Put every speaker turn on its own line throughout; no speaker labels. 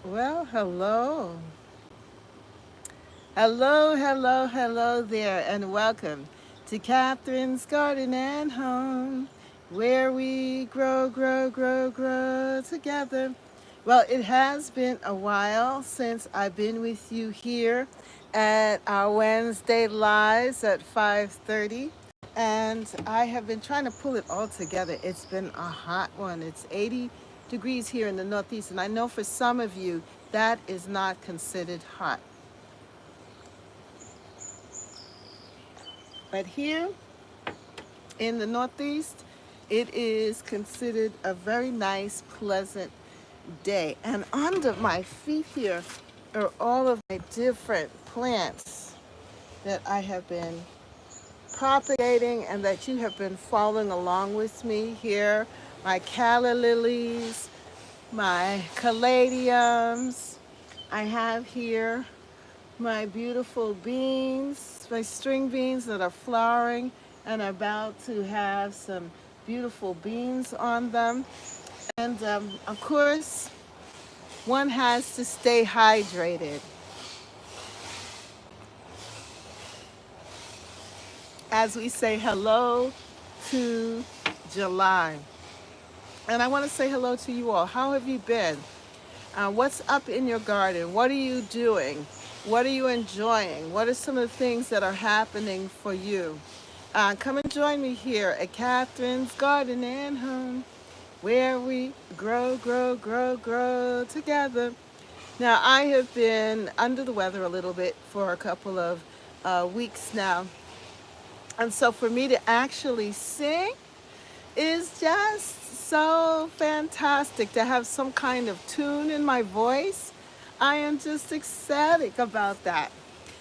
Well, hello. Hello there, and welcome to Catherine's Garden and Home, where we grow together. Well, it has been a while since I've been with you here at our Wednesday lives at 5:30, and I have been trying to pull it all together. It's been a hot one. It's 80 degrees here in the Northeast, and I know for some of you that is not considered hot. But here in the Northeast, it is considered a very nice, pleasant day. And under my feet here are all of my different plants that I have been propagating and that you have been following along with me here. My calla lilies, my caladiums. I have here my beautiful beans, my string beans that are flowering and are about to have some beautiful beans on them. And of course, one has to stay hydrated. As we say hello to July. And I want to say hello to you all. How have you been? What's up in your garden? What are you doing? What are you enjoying? What are some of the things that are happening for you? Come and join me here at Catherine's Garden and Home, where we grow together. Now, I have been under the weather a little bit for a couple of weeks now. And so for me to actually sing is just so fantastic to have some kind of tune in my voice. I am just ecstatic about that.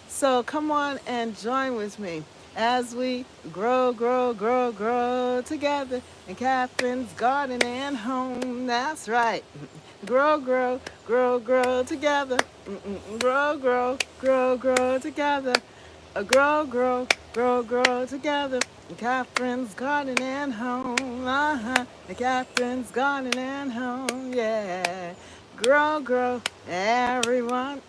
So come on and join with me as we grow together in Catherine's Garden and Home. That's right. Grow together. Grow together. Grow together. Catherine's Garden and Home. Catherine's Garden and Home. Yeah. Grow, everyone.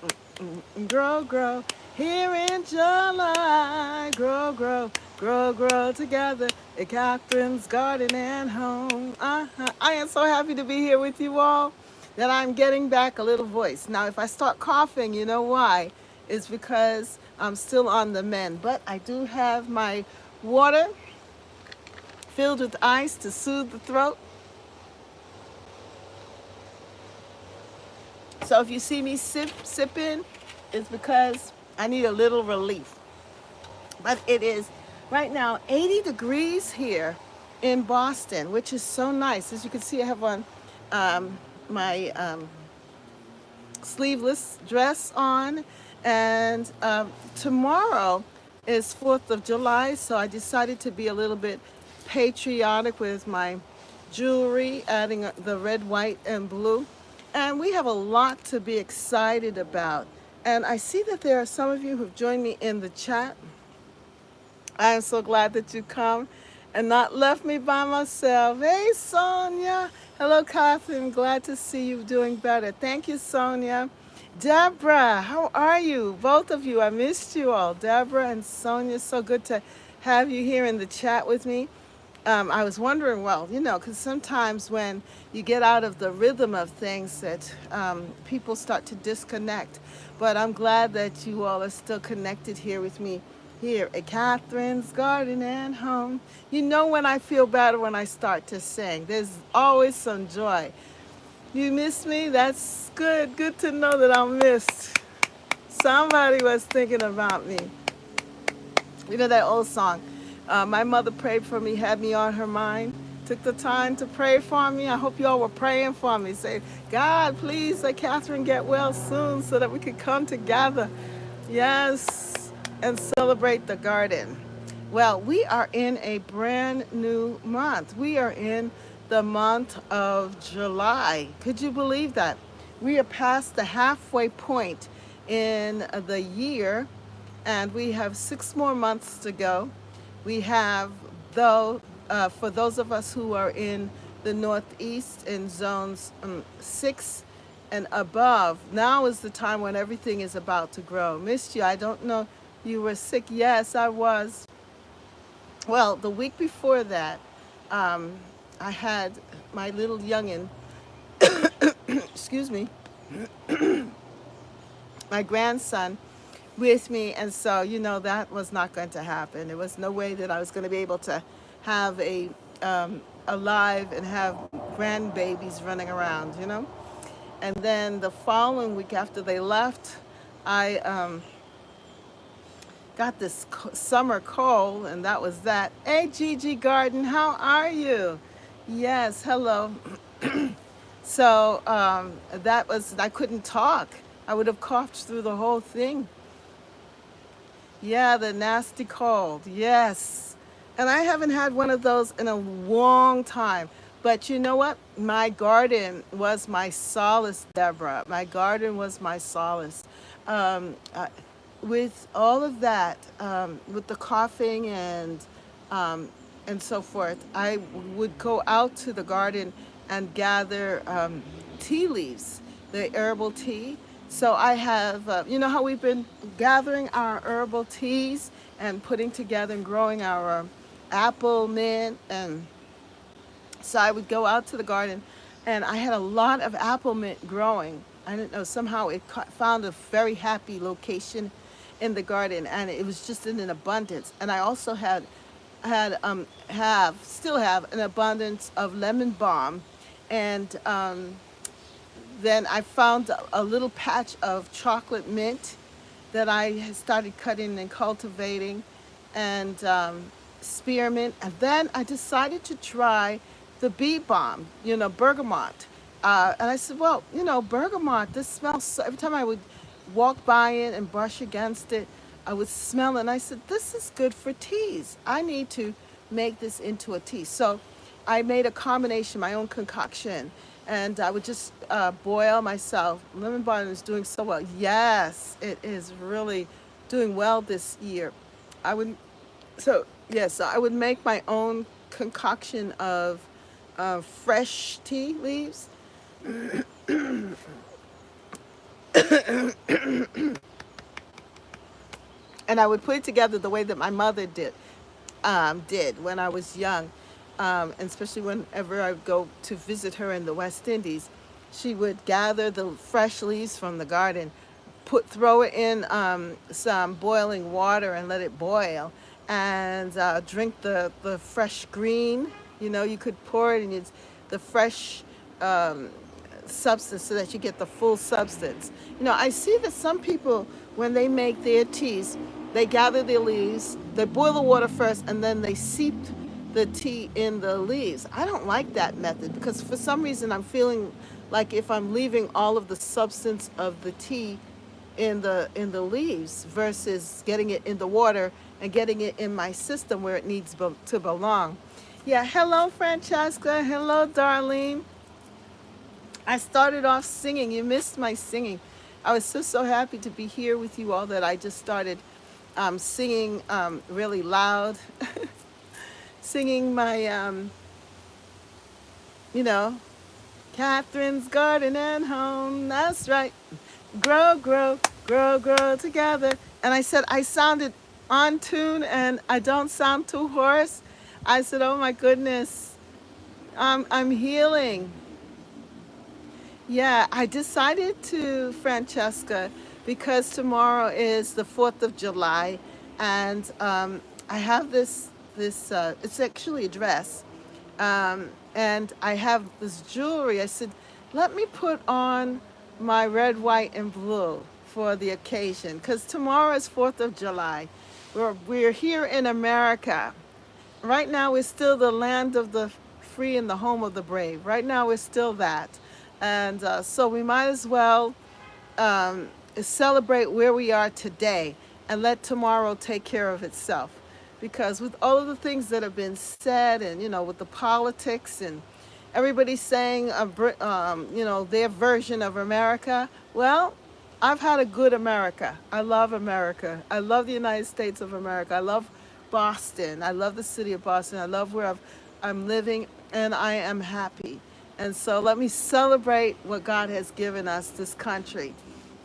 Grow. Here in July. Grow together. Catherine's Garden and Home. I am so happy to be here with you all that I'm getting back a little voice. Now, if I start coughing, you know why? It's because I'm still on the mend. But I do have my water filled with ice to soothe the throat. So if you see me sipping, it's because I need a little relief. But it is right now 80 degrees here in Boston, which is so nice. As you can see, I have on my sleeveless dress on. And tomorrow is 4th of July, so I decided to be a little bit patriotic with my jewelry, adding the red, white, and blue. And we have a lot to be excited about. And I see that there are some of you who've joined me in the chat. I am so glad that you come and not left me by myself. Hey, Sonia. Hello, Catherine. Glad to see you doing better. Thank you, Sonia. Deborah, how are you? Both of you. I missed you all. Deborah and Sonia, so good to have you here in the chat with me. I was wondering, well, because sometimes when you get out of the rhythm of things that people start to disconnect. But I'm glad that you all are still connected here with me here at Catherine's Garden and Home. You know when I feel better when I start to sing. There's always some joy. You miss me? That's good. Good to know that I'm missed. Somebody was thinking about me. You know that old song, my mother prayed for me, had me on her mind, took the time to pray for me. I hope you all were praying for me. Say, God, please let Catherine get well soon so that we could come together. Yes, and celebrate the garden. Well, we are in a brand new month. We are in the month of July. Could you believe that? We are past the halfway point in the year, and we have 6 more months to go. We have, though, for those of us who are in the Northeast in zones 6 and above. Now is the time when everything is about to grow. Missed you. I don't know. You were sick. Yes, I was. Well, the week before that, um, I had my little youngin, excuse me, my grandson with me, and so that was not going to happen. There was no way that I was going to be able to have alive and have grandbabies running around. And then the following week after they left, I got this summer cold, and that was that. Hey, Gigi Garden, how are you? Yes, hello. So that was, I couldn't talk. I would have coughed through the whole thing. Yeah, the nasty cold. Yes. And I haven't had one of those in a long time. But you know what? My garden was my solace, Deborah. My garden was my solace. Um, uh, with all of that, with the coughing and so forth, I would go out to the garden and gather tea leaves, the herbal tea. So I have, you know how we've been gathering our herbal teas and putting together and growing our apple mint, and so I would go out to the garden, and I had a lot of apple mint growing. I didn't know, somehow it found a very happy location in the garden, and it was just in an abundance. And I also have still have an abundance of lemon balm, and then I found a little patch of chocolate mint that I started cutting and cultivating, and spearmint. And then I decided to try the bee balm, bergamot. And I said, well, bergamot, this smells so, every time I would walk by it and brush against it, I would smell it. And I said, this is good for teas. I need to make this into a tea. So I made a combination, my own concoction, and I would just boil myself. Lemon balm is doing so well. Yes, it is really doing well this year. I would, so yes, I would make my own concoction of fresh tea leaves, and I would put it together the way that my mother did when I was young, and especially whenever I would go to visit her in the West Indies. She would gather the fresh leaves from the garden, throw it in some boiling water and let it boil, and drink the fresh green. You could pour it in the fresh um, substance so that you get the full substance. I see that some people, when they make their teas, they gather their leaves, they boil the water first, and then they seep the tea in the leaves. I don't like that method because for some reason I'm feeling like if I'm leaving all of the substance of the tea in the leaves versus getting it in the water and getting it in my system where it needs to belong. Yeah, hello Francesca, hello Darlene. I started off singing. You missed my singing. I was so happy to be here with you all that I just started singing really loud, singing my, you know, Catherine's Garden and Home. That's right. Grow, grow, grow, grow together. And I said I sounded on tune and I don't sound too hoarse. I said, oh my goodness, I'm healing. Yeah, I decided to, Francesca, because tomorrow is the 4th of July, and I have this it's actually a dress, and I have this jewelry. I said, let me put on my red, white, and blue for the occasion, because tomorrow is 4th of July. We're here in America. Right now, we're still the land of the free and the home of the brave. Right now, we're still that. And so we might as well celebrate where we are today and let tomorrow take care of itself. Because with all of the things that have been said, and with the politics and everybody saying, their version of America, well, I've had a good America. I love America. I love the United States of America. I love Boston. I love the city of Boston. I love where I'm living, and I am happy. And so let me celebrate what God has given us, this country.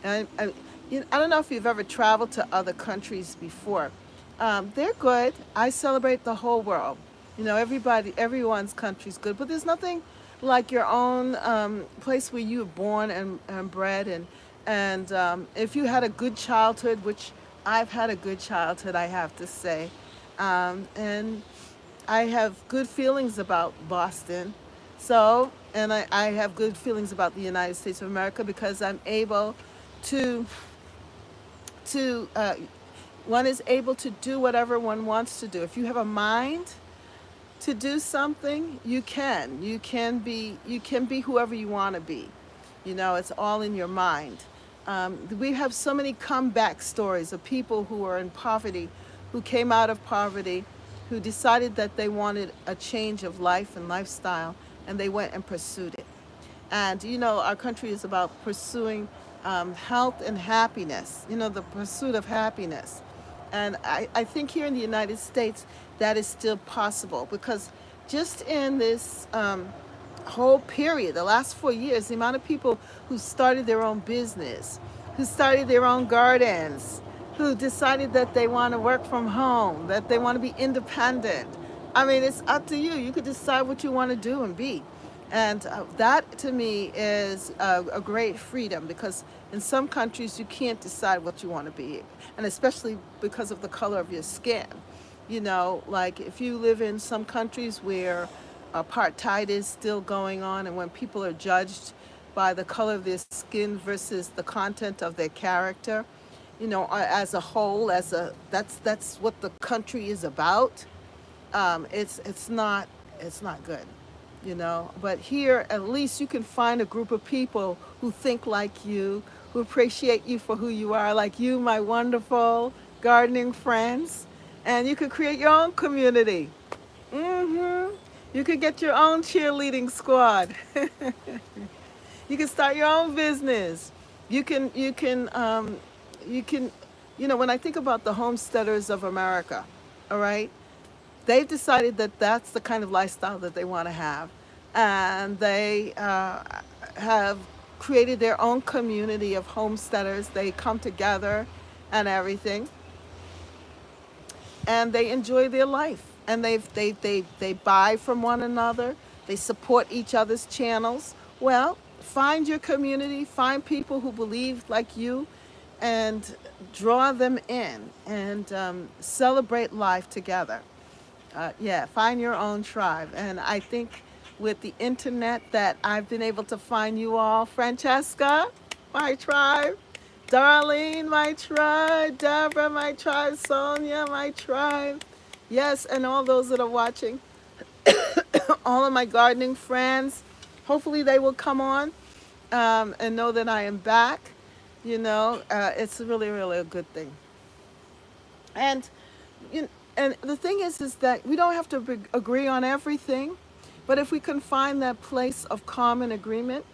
And I don't know if you've ever traveled to other countries before. They're good. I celebrate the whole world. Everyone's country's good, but there's nothing like your own place where you were born and bred. And if you had a good childhood, which I've had a good childhood, I have to say. And I have good feelings about Boston. And I have good feelings about the United States of America because I'm able to to one is able to do whatever one wants to do. If you have a mind to do something, you can be whoever you want to be. It's all in your mind. We have so many comeback stories of people who are in poverty, who came out of poverty, who decided that they wanted a change of life and lifestyle, and they went and pursued it. And our country is about pursuing health and happiness, the pursuit of happiness. And I think here in the United States, that is still possible because just in this whole period, the last 4 years, the amount of people who started their own business, who started their own gardens, who decided that they want to work from home, that they want to be independent. I mean, it's up to you. You could decide what you want to do and be. And that to me is a great freedom because in some countries you can't decide what you want to be, and especially because of the color of your skin. Like if you live in some countries where apartheid is still going on, and when people are judged by the color of their skin versus the content of their character, as a whole, that's what the country is about. It's not good. But here at least you can find a group of people who think like you, who appreciate you for who you are, like you, my wonderful gardening friends. And you could create your own community. You could get your own cheerleading squad. You can start your own business. You can when I think about the homesteaders of America, all right, they've decided that that's the kind of lifestyle that they want to have. And they have created their own community of homesteaders. They come together and everything, and they enjoy their life. And they buy from one another. They support each other's channels. Well, find your community, find people who believe like you, and draw them in and celebrate life together. Yeah, find your own tribe. And I think with the internet that I've been able to find you all. Francesca, my tribe. Darlene, my tribe. Deborah, my tribe. Sonia, my tribe. Yes, and all those that are watching. All of my gardening friends. Hopefully they will come on and know that I am back. It's really, really a good thing. And you and the thing is that we don't have to agree on everything, but if we can find that place of common agreement,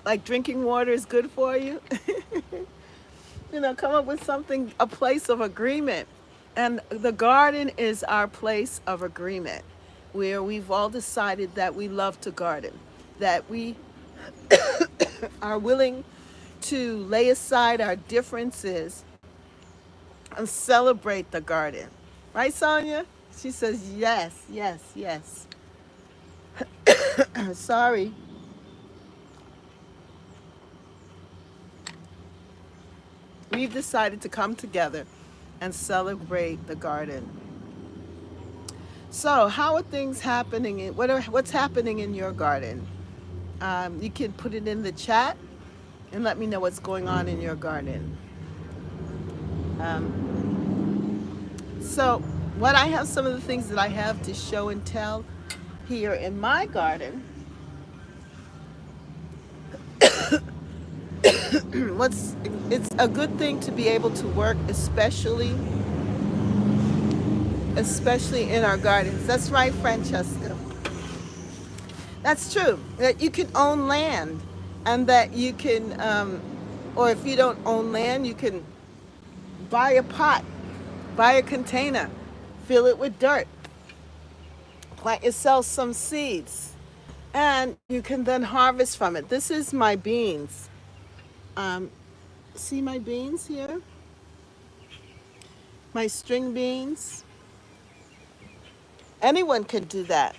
like drinking water is good for you, come up with something, a place of agreement. And the garden is our place of agreement, where we've all decided that we love to garden, that we are willing to lay aside our differences and celebrate the garden. Right, Sonia? She says, yes, yes, yes. Sorry. We've decided to come together and celebrate the garden. So, how are things happening? What's happening in your garden? You can put it in the chat and let me know what's going on in your garden. So, what I have, some of the things that I have to show and tell here in my garden. It's a good thing to be able to work, especially in our gardens. That's right, Francesca. That's true. That you can own land, and that you can, or if you don't own land, you can buy a pot, buy a container, fill it with dirt, plant yourself some seeds, and you can then harvest from it. This is my beans. Um, See my beans here? My string beans. Anyone can do that.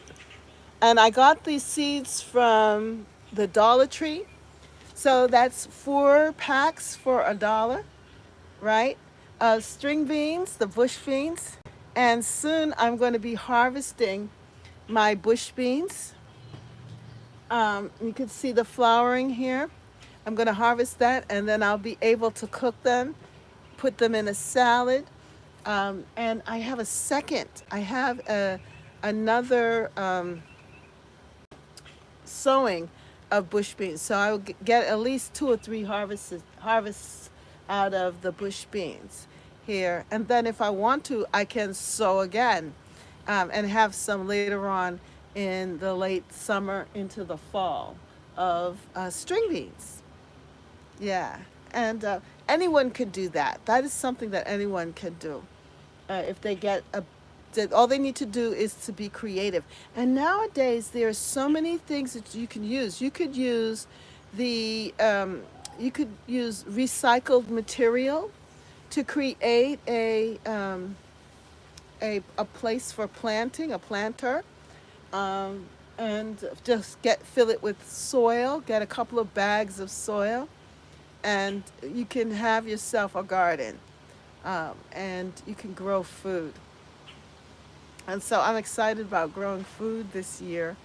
And I got these seeds from the Dollar Tree. So that's 4 packs for $1, right? String beans, the bush beans. And soon I'm going to be harvesting my bush beans. You can see the flowering here. I'm going to harvest that, and then I'll be able to cook them, put them in a salad. And I have a second. I have another sowing of bush beans. So I will get at least 2 or 3 harvests out of the bush beans here. And then if I want to, I can sow again, and have some later on in the late summer into the fall of string beans. Yeah. And anyone could do that. That is something that anyone can do. If they get all they need to do is to be creative. And nowadays there are so many things that you can use. You could use you could use recycled material to create a place for planting, a planter, and just fill it with soil. Get a couple of bags of soil, and you can have yourself a garden, and you can grow food. And so I'm excited about growing food this year.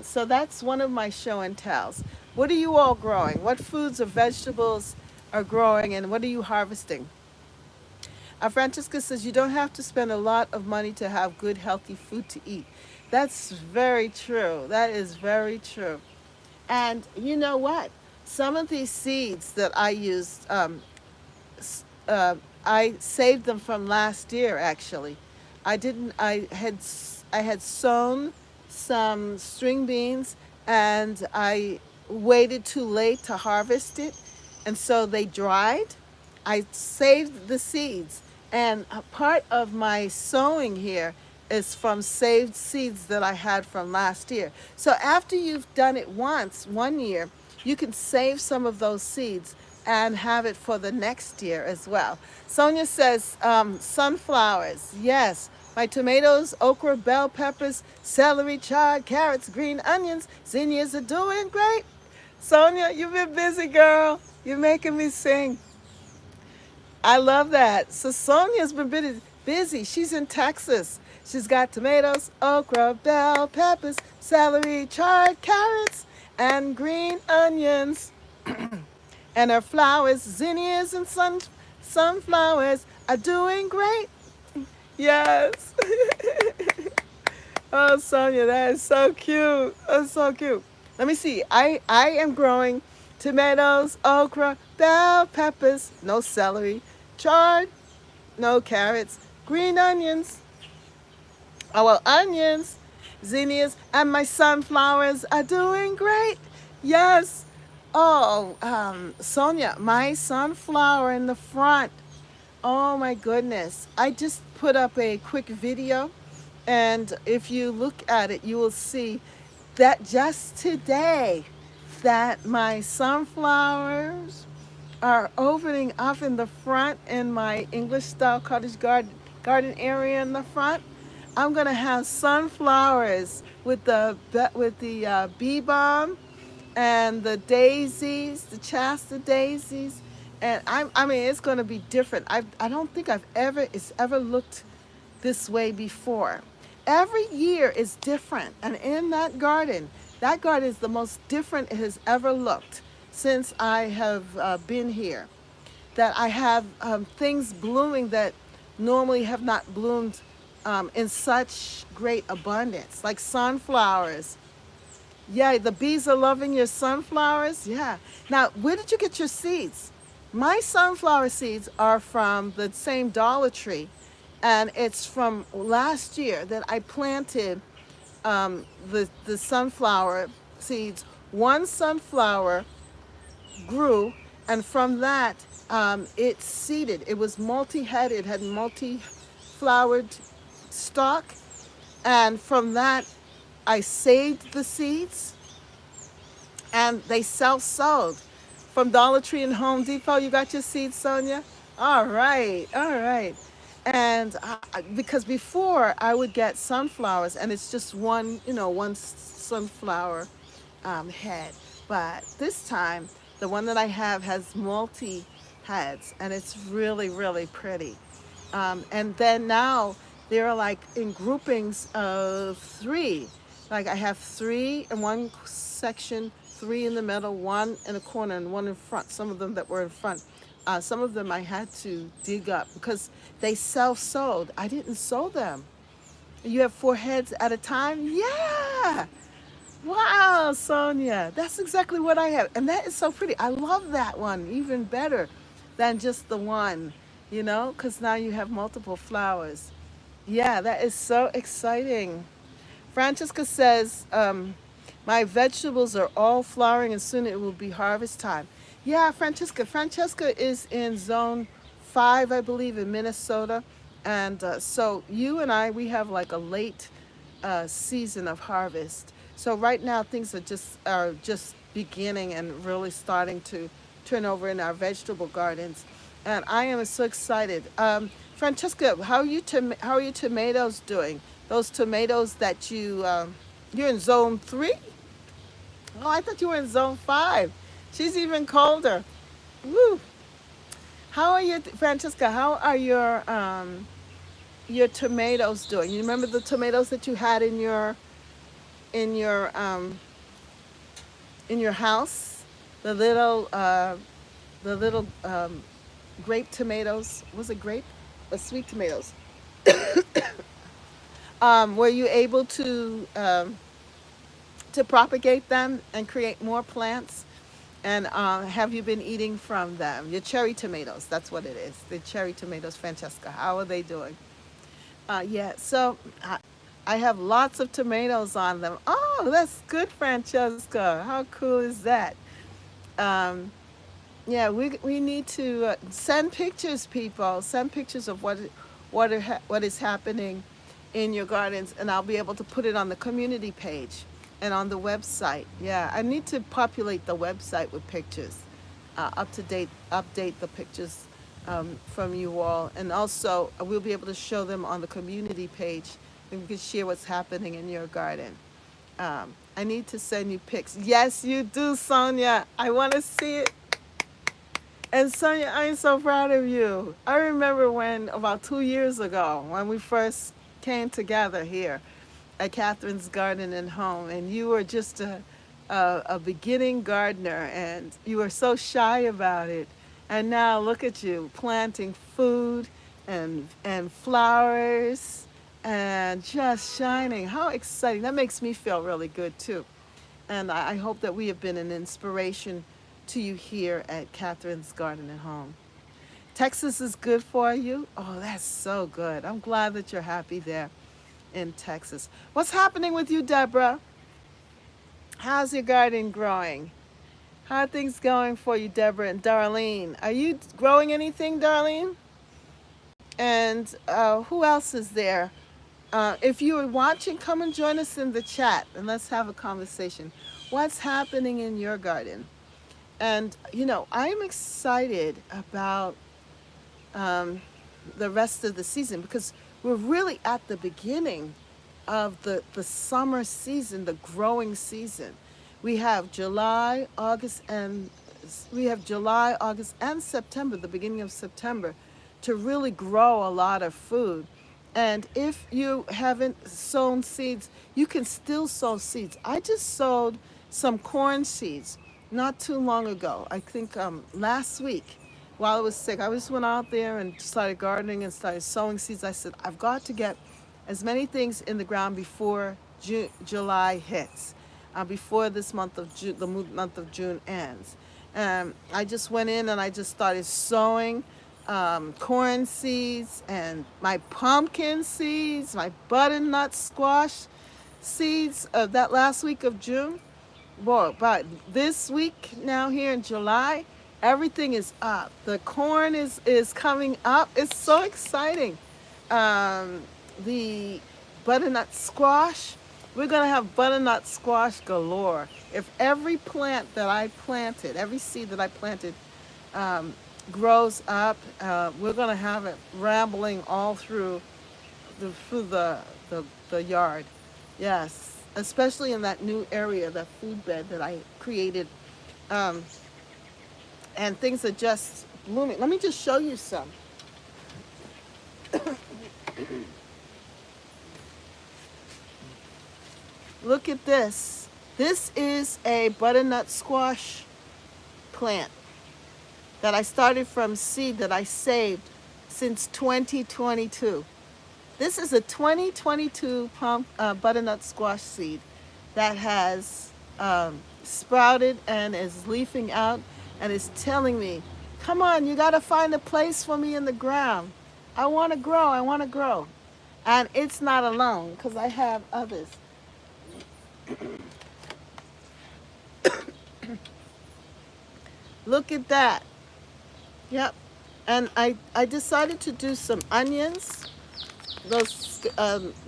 So that's one of my show and tells. What are you all growing? What foods or vegetables are growing, and what are you harvesting? Francesca says you don't have to spend a lot of money to have good, healthy food to eat. That's very true. That is very true. And you know what? Some of these seeds that I used, I saved them from last year. Actually, I didn't. I had sown some string beans, and I waited too late to harvest it, and so they dried. I saved the seeds, and a part of my sowing here is from saved seeds that I had from last year. So after you've done it once, one year, you can save some of those seeds and have it for the next year as well. Sonia says, sunflowers. Yes, my tomatoes, okra, bell peppers, celery, chard, carrots, green onions, zinnias are doing great. Sonia, you've been busy, girl. You're making me sing. I love that. So Sonia's been busy. She's in Texas. She's got tomatoes, okra, bell peppers, celery, chard, carrots, and green onions. And her flowers, zinnias and sunflowers, are doing great. Yes. Oh, Sonia, that is so cute. That's so cute. Let me see. I am growing tomatoes, okra, bell peppers, no celery, chard, no carrots, green onions. Oh, well, onions, zinnias, and my sunflowers are doing great. Yes. Oh, Sonia, my sunflower in the front. Oh my goodness. I just put up a quick video, and if you look at it, you will see that just today that my sunflowers are opening up in the front in my English style cottage garden area in the front. I'm gonna have sunflowers with the bee balm and the daisies, the Shasta daisies, and I mean it's gonna be different. I don't think it's ever looked this way before. Every year is different, and in that garden is the most different it has ever looked since I have been here. That I have things blooming that normally have not bloomed in such great abundance, like sunflowers. Yeah, the bees are loving your sunflowers. Yeah. Now, where did you get your seeds? My sunflower seeds are from the same Dollar Tree, and it's from last year that I planted the sunflower seeds. One sunflower grew, and from that it seeded. It was multi-headed, had multi-flowered stalk, And from that, I saved the seeds and they self-sowed. From Dollar Tree and Home Depot, you got your seeds, Sonia? All right, all right. And because before I would get sunflowers, and it's just one, one sunflower head. But this time, the one that I have has multi heads, and it's really, really pretty. And then now they're like in groupings of three. Like I have three in one section, three in the middle, one in a corner, and one in front. Some of them that were in front. Some of them I had to dig up because they self-sowed. I didn't sow them. You have four heads at a time? Yeah. Wow, Sonia. That's exactly what I have. And that is so pretty. I love that one even better than just the one, because now you have multiple flowers. Yeah, that is so exciting. Francesca says, my vegetables are all flowering and soon it will be harvest time. Yeah, Francesca. Francesca is in zone 5, I believe, in Minnesota. And so you and we have like a late season of harvest. So right now things are just beginning and really starting to turn over in our vegetable gardens. And I am so excited. Francesca, how are your tomatoes doing? Those tomatoes that you're in zone 3? Oh, I thought you were in zone 5. She's even colder. Woo. How are you, Francesca? How are your tomatoes doing? You remember the tomatoes that you had in your um in your house? The little grape tomatoes. Was it grape? Sweet tomatoes. Were you able to propagate them and create more plants? And have you been eating from them? Your cherry tomatoes, that's what it is. The cherry tomatoes, Francesca. How are they doing? Yeah, so I have lots of tomatoes on them. Oh, that's good, Francesca. How cool is that? Um, yeah, we need to send pictures, people. Send pictures of what is happening in your gardens, and I'll be able to put it on the community page and on the website. Yeah, I need to populate the website with pictures, up to date, update the pictures from you all, and also we'll be able to show them on the community page, and we can share what's happening in your garden. I need to send you pics. Yes, you do, Sonia. I want to see it. And Sonia, I'm so proud of you. I remember when, about 2 years ago, when we first came together here at Catherine's Garden and Home, and you were just a beginning gardener, and you were so shy about it. And now look at you planting food and flowers and just shining. How exciting. That makes me feel really good too. And I hope that we have been an inspiration to you here at Catherine's Garden and Home. Texas is good for you? Oh, that's so good. I'm glad that you're happy there in Texas. What's happening with you, Deborah? How's your garden growing? How are things going for you, Deborah and Darlene? Are you growing anything, Darlene? And who else is there? If you are watching, come and join us in the chat and let's have a conversation. What's happening in your garden? And, I'm excited about um, the rest of the season because we're really at the beginning of the summer season, the growing season. We have July, August, and September, the beginning of September, to really grow a lot of food. And if you haven't sown seeds, you can still sow seeds. I just sowed some corn seeds not too long ago. I think last week while I was sick, I just went out there and started gardening and started sowing seeds. I said, I've got to get as many things in the ground before July hits, before this month of June, the month of June ends. And I just went in and I just started sowing corn seeds and my pumpkin seeds, my butternut squash seeds of that last week of June. Boy, but this week now here in July, everything is up. The corn is coming up. It's so exciting. Um, the butternut squash. We're going to have butternut squash galore. If every plant that I planted, every seed that I planted um, grows up, we're going to have it rambling all through the yard. Yes, especially in that new area, that food bed that I created. Um, and things are just blooming. Let me just show you some. Look at this. This is a butternut squash plant that I started from seed that I saved since 2022. This is a 2022 butternut squash seed that has sprouted and is leafing out and is telling me, come on, you got to find a place for me in the ground. I want to grow. I want to grow. And it's not alone because I have others. Look at that. Yep. And I decided to do some onions, those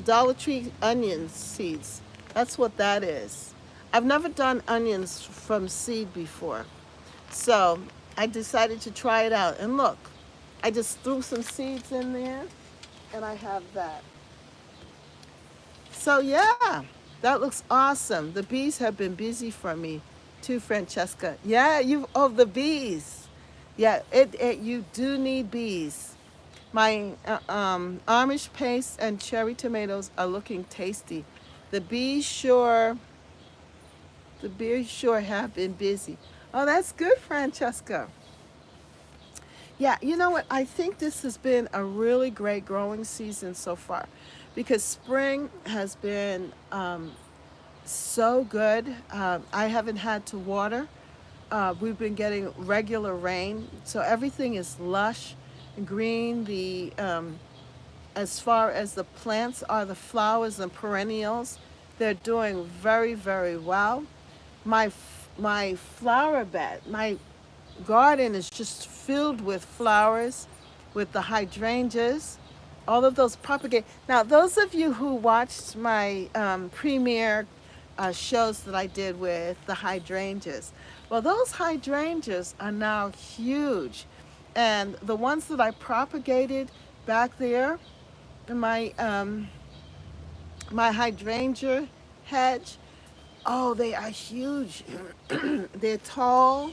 Dollar Tree onion seeds. That's what that is. I've never done onions from seed before. So I decided to try it out. And look, I just threw some seeds in there and I have that. So yeah, that looks awesome. The bees have been busy for me too, Francesca. Yeah, the bees. Yeah, you do need bees. My Amish paste and cherry tomatoes are looking tasty. The bees sure, the bees sure have been busy. Oh, that's good, Francesca. Yeah, you know what? I think this has been a really great growing season so far because spring has been so good. I haven't had to water. We've been getting regular rain, so everything is lush and green. As far as the plants are, the flowers and perennials, they're doing very, very well. My flower bed, my garden is just filled with flowers, with the hydrangeas, all of those propagate. Now, those of you who watched my premiere shows that I did with the hydrangeas, well, those hydrangeas are now huge. And the ones that I propagated back there in my hydrangea hedge, oh, they are huge. They're tall.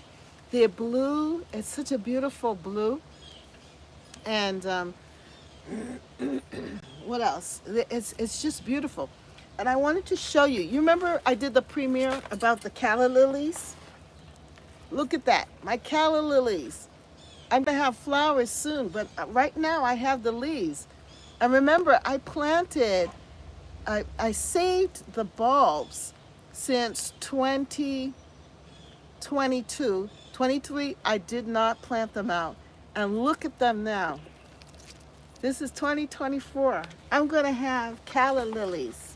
They're blue. It's such a beautiful blue. And what else? It's just beautiful. And I wanted to show you. You remember I did the premiere about the calla lilies? Look at that. My calla lilies. I'm going to have flowers soon, but right now I have the leaves. And remember, I saved the bulbs since 2022. 23, I did not plant them out. And look at them now. This is 2024. I'm going to have calla lilies.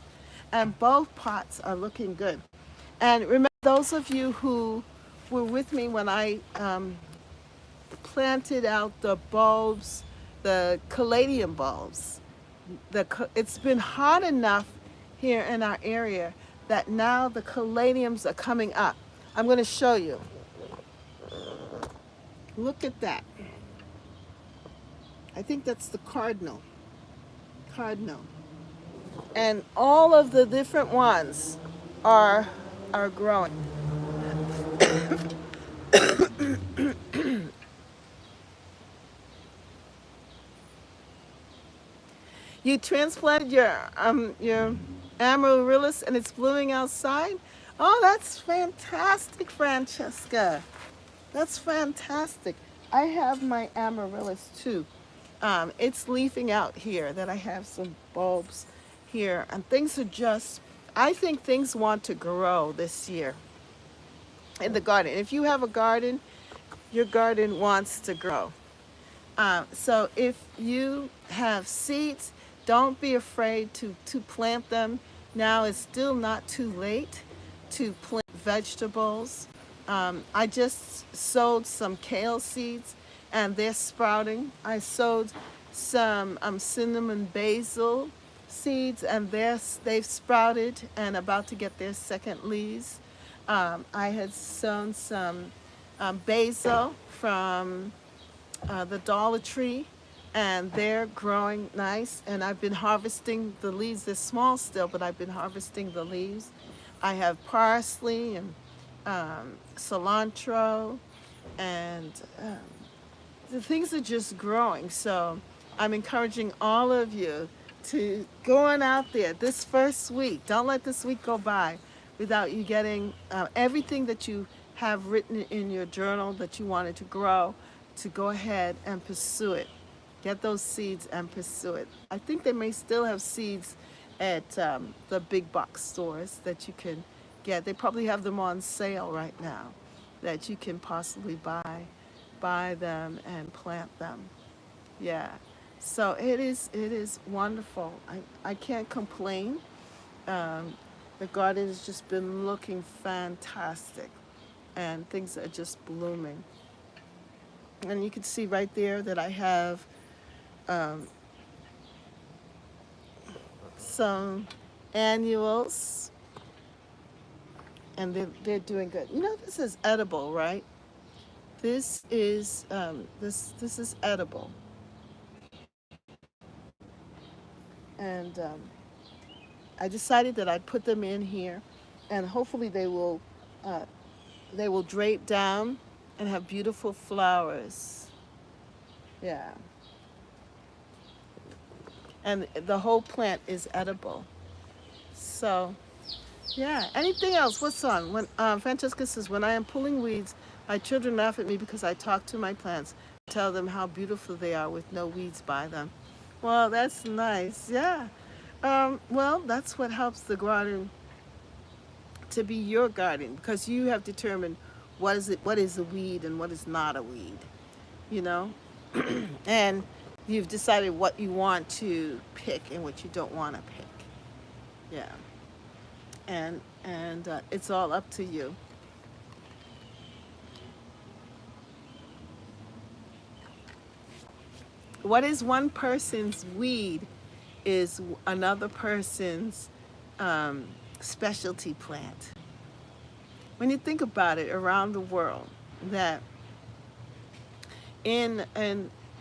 And both pots are looking good. And remember, those of you who were with me when I planted out the bulbs, the caladium bulbs. It's been hot enough here in our area that now the caladiums are coming up. I'm going to show you. Look at that. I think that's the cardinal. Cardinal. And all of the different ones are growing. You transplanted your amaryllis and it's blooming outside? Oh, that's fantastic, Francesca. That's fantastic. I have my amaryllis too. It's leafing out here that I have some bulbs here and things are just, I think things want to grow this year in the garden. If you have a garden, your garden wants to grow. So if you have seeds, don't be afraid to plant them. Now it's still not too late to plant vegetables. I just sowed some kale seeds and they're sprouting. I sowed some cinnamon basil seeds, and they've sprouted and about to get their second leaves. I had sown some basil from the Dollar Tree, and they're growing nice. And I've been harvesting the leaves. They're small still, but I've been harvesting the leaves. I have parsley and cilantro, and the things are just growing. So I'm encouraging all of you to go on out there this first week. Don't let this week go by without you getting everything that you have written in your journal that you wanted to grow, to go ahead and pursue it. Get those seeds and pursue it. I think they may still have seeds at the big box stores that you can get. They probably have them on sale right now that you can possibly buy them and plant them. Yeah. So it is wonderful. I can't complain. Um, the garden has just been looking fantastic, and things are just blooming. And you can see right there that I have um, some annuals, and they're doing good. You know, this is edible, right? This is edible, and I decided that I'd put them in here, and hopefully uh, they will drape down and have beautiful flowers. Yeah, and the whole plant is edible. So yeah. Anything else? What's on? When Francesca says, when I am pulling weeds, my children laugh at me because I talk to my plants, tell them how beautiful they are with no weeds by them. Well, that's nice. Yeah. Well, that's what helps the garden to be your garden, because you have determined what is a weed and what is not a weed. You know, and you've decided what you want to pick and what you don't want to pick. Yeah. And it's all up to you. What is one person's weed is another person's um, specialty plant. When you think about it, around the world, that in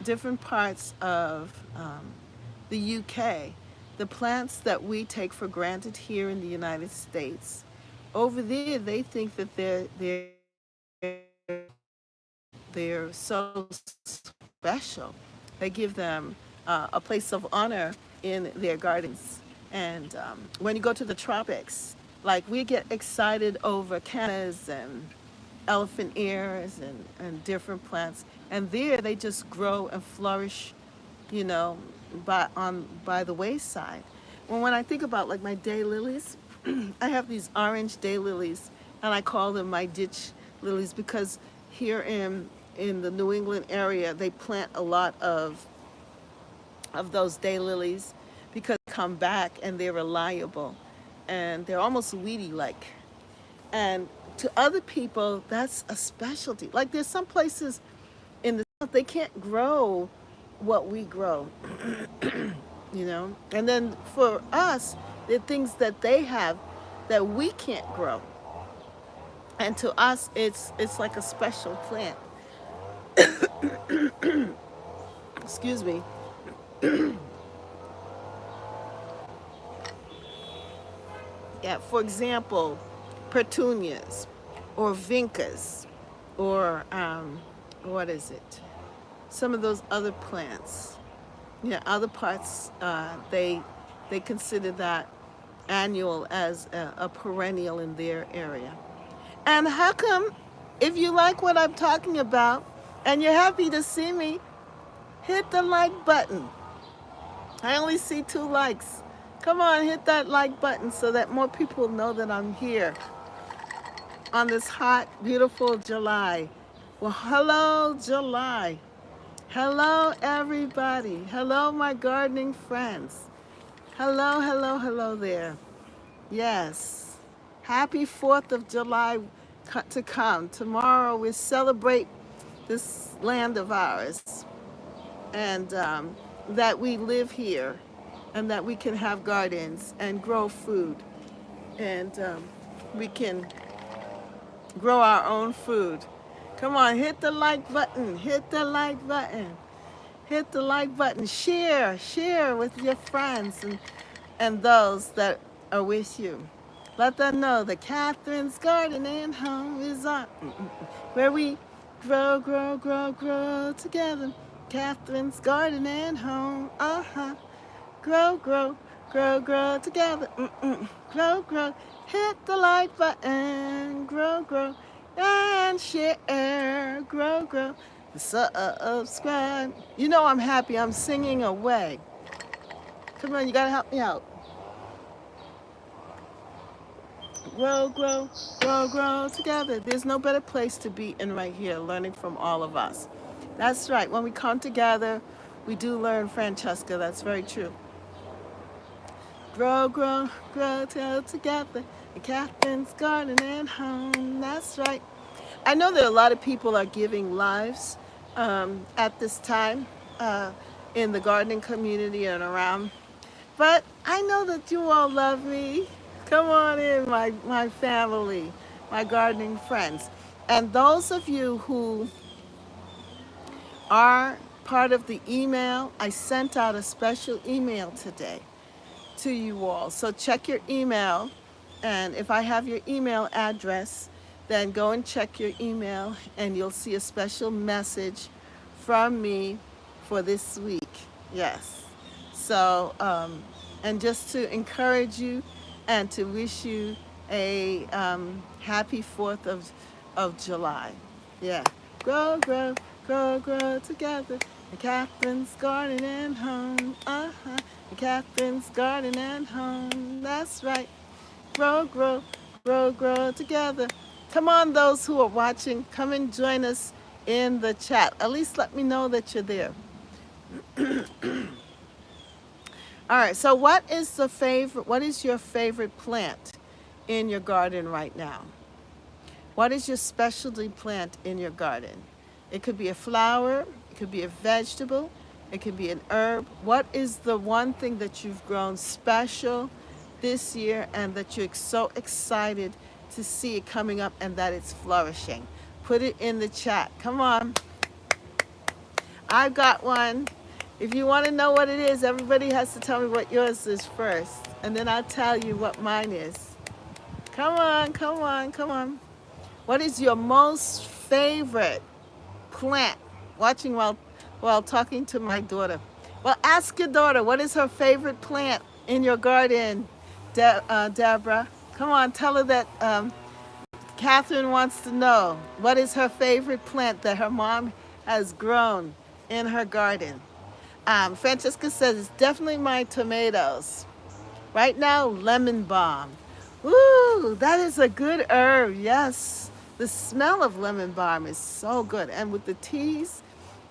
different parts of the UK, the plants that we take for granted here in the United States, over there they think that they're so special. They give them a place of honor in their gardens. And when you go to the tropics, like we get excited over cannas and elephant ears and different plants. And there they just grow and flourish, you know, by the wayside. Well, when I think about like my daylilies, I have these orange daylilies, and I call them my ditch lilies because here in the New England area, they plant a lot of those daylilies because they come back and they're reliable, and they're almost weedy like. And to other people, that's a specialty. Like there's some places in the South they can't grow what we grow, you know. And then for us, there are things that they have that we can't grow, and to us, it's like a special plant. Excuse me. Yeah, for example, petunias or vincas or what is it? Some of those other plants. Yeah, other parts they consider that annual as a perennial in their area. And how come, if you like what I'm talking about and you're happy to see me, hit the like button. I only see 2 likes. Come on, hit that like button so that more people know that I'm here on this hot, beautiful July. Well, hello, July. Hello, everybody. Hello, my gardening friends. Hello, hello, hello there. Yes. Happy 4th of July to come. Tomorrow we celebrate this land of ours, and that we live here and that we can have gardens and grow food, and we can grow our own food. Come on, hit the like button, hit the like button, hit the like button. Share with your friends and those that are with you. Let them know that Catherine's Garden and Home is on, where we grow together. Catherine's Garden and Home, grow together. Grow. Hit the like button, grow, and share, grow. Subscribe. You know I'm happy. I'm singing away. Come on, you gotta help me out. Grow together. There's no better place to be in right here, learning from all of us. That's right. When we come together, we do learn, Francesca. That's very true. Grow together. Catherine's Garden and Home. That's right. I know that a lot of people are giving lives at this time in the gardening community and around. But I know that you all love me. Come on in, my family, my gardening friends. And those of you who are part of the email, I sent out a special email today to you all. So check your email, and if I have your email address, then go and check your email, and you'll see a special message from me for this week. Yes. So, and just to encourage you and to wish you a happy 4th of July. Yeah. Grow together. Catherine's Garden and Home. Catherine's Garden and Home. That's right. Grow together. Come on, those who are watching, come and join us in the chat. At least let me know that you're there. All right, so what is your favorite plant in your garden right now? What is your specialty plant in your garden? It could be a flower, it could be a vegetable, it could be an herb. What is the one thing that you've grown special this year and that you're so excited to see it coming up and that it's flourishing? Put it in the chat. Come on. I've got one. If you want to know what it is, everybody has to tell me what yours is first, and then I'll tell you what mine is. Come on. What is your most favorite plant? Watching while talking to my daughter. Well, ask your daughter, what is her favorite plant in your garden, Deborah? Come on, tell her that Catherine wants to know what is her favorite plant that her mom has grown in her garden. Francesca says it's definitely my tomatoes. Right now, lemon balm. Ooh, that is a good herb, yes. The smell of lemon balm is so good. And with the teas,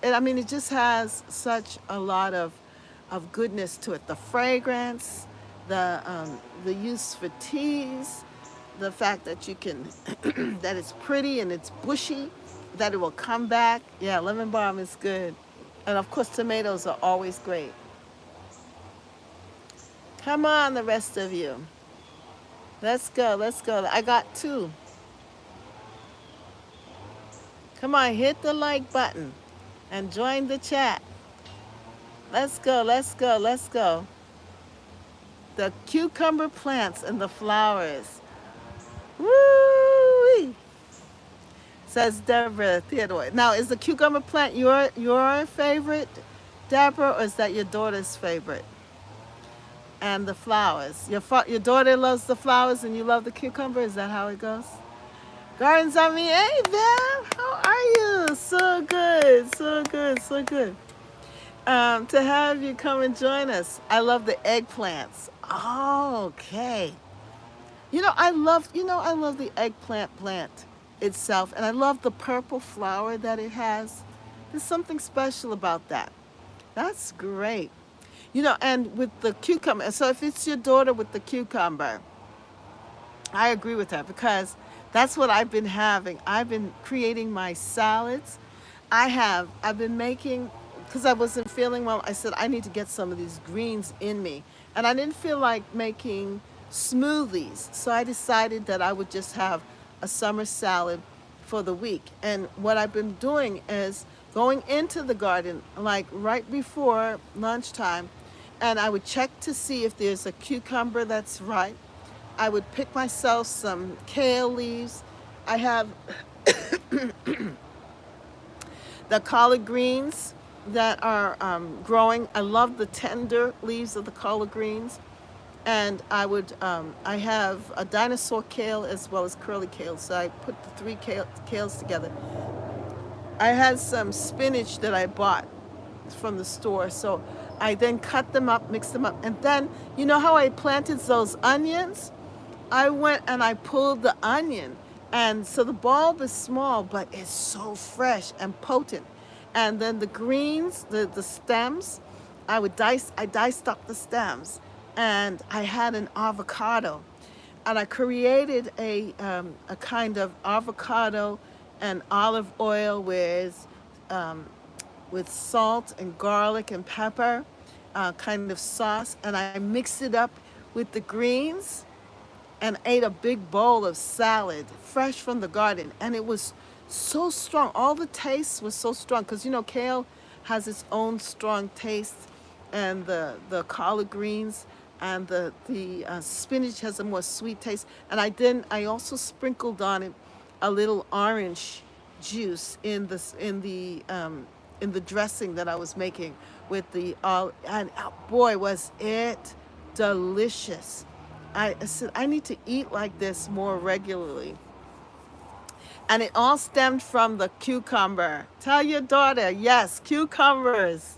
it just has such a lot of goodness to it. The fragrance, the use for teas, the fact that you can, that it's pretty and it's bushy, that it will come back. Yeah, lemon balm is good. And of course, tomatoes are always great. Come on, the rest of you. Let's go. I got 2. Come on, hit the like button and join the chat. Let's go. The cucumber plants and the flowers. Woo! Says Deborah Theodore. Now, is the cucumber plant your favorite, Deborah, or is that your daughter's favorite? And the flowers. Your daughter loves the flowers and you love the cucumber? Is that how it goes? Gardens on me. Hey, Bev. How are you? So good. To have you come and join us. I love the eggplants. Oh, okay. I love the eggplant plant itself, and I love the purple flower that it has. There's something special about that. That's great. And with the cucumber, so if it's your daughter with the cucumber, I agree with her because that's what I've been having. I've been creating my salads. I've been making because I wasn't feeling well, I said, I need to get some of these greens in me. And I didn't feel like making smoothies. So I decided that I would just have a summer salad for the week. And what I've been doing is going into the garden, like right before lunchtime, and I would check to see if there's a cucumber that's ripe. I would pick myself some kale leaves. I have the collard greens that are growing. I love the tender leaves of the collard greens. And I have a dinosaur kale as well as curly kale. So I put the three kales together. I had some spinach that I bought from the store. So I then cut them up, mixed them up. And then, you know how I planted those onions? I went and I pulled the onion. And so the bulb is small, but it's so fresh and potent. And then the greens, the stems, I diced up the stems. And I had an avocado. And I created a kind of avocado and olive oil with salt and garlic and pepper, kind of sauce. And I mixed it up with the greens and ate a big bowl of salad, fresh from the garden. And it was so strong. All the taste was so strong because, you know, kale has its own strong taste, and the collard greens and the spinach has a more sweet taste. And I also sprinkled on it a little orange juice in the dressing that I was making with and boy, was it delicious. I said, I need to eat like this more regularly. And it all stemmed from the cucumber. Tell your daughter, yes, cucumbers.